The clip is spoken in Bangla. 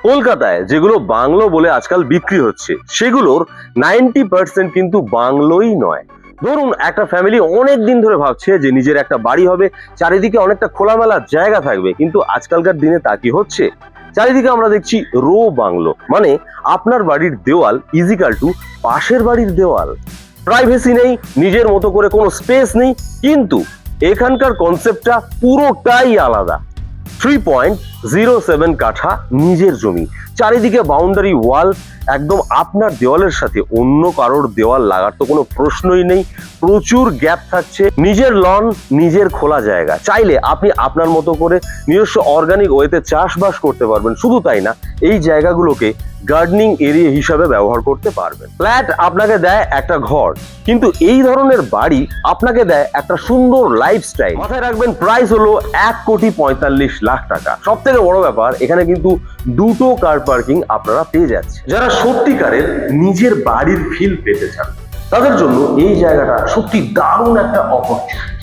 কলকাতায় যেগুলো বাংলো বলে আজকাল বিক্রি হচ্ছে সেগুলোর 90% কিন্তু বাংলোই নয়। ধরুন একটা ফ্যামিলি অনেক দিন ধরে ভাবছে যে নিজের একটা বাড়ি হবে, চারিদিকে অনেকটা খোলামেলা জায়গা থাকবে, কিন্তু আজকালকার দিনে তা কি হচ্ছে? চারিদিকে আমরা দেখছি রো বাংলো, মানে আপনার বাড়ির দেওয়াল ইজিক্যাল টু পাশের বাড়ির দেওয়াল। প্রাইভেসি নেই, নিজের মতো করে কোনো স্পেস নেই, কিন্তু এখানকার কনসেপ্টটা পুরোটাই আলাদা। 3.07 কাঠা নিজের জমি, চারিদিকে বাউন্ডারি ওয়াল, একদম আপনার দেওয়ালের সাথে অন্য কারোর দেওয়াল লাগার তো কোনো প্রশ্নই নেই। প্রচুর গ্যাপ থাকছে, নিজের লন, নিজের খোলা জায়গা, চাইলে আপনি আপনার মতো করে নিজস্ব অর্গানিক ওয়েতে চাষবাস করতে পারবেন। শুধু তাই না, এই জায়গাগুলোকে গার্ডেনিং এরিয়া হিসাবে ব্যবহার করতে পারবেন। ফ্ল্যাট আপনাকে দেয় একটা ঘর, কিন্তু এই ধরনের বাড়ি আপনাকে দেয় একটা সুন্দর লাইফস্টাইল। মাথায় রাখবেন, প্রাইস হলো 1,45,00,000 টাকা। সব থেকে বড় ব্যাপার, এখানে কিন্তু দুটো কার পার্কিং আপনারা পেয়ে যাচ্ছে। যারা সত্যিকারের নিজের বাড়ির ফিল পেতে চান তাদের জন্য এই জায়গাটা সত্যি দারুণ একটা অপরচুনিটি।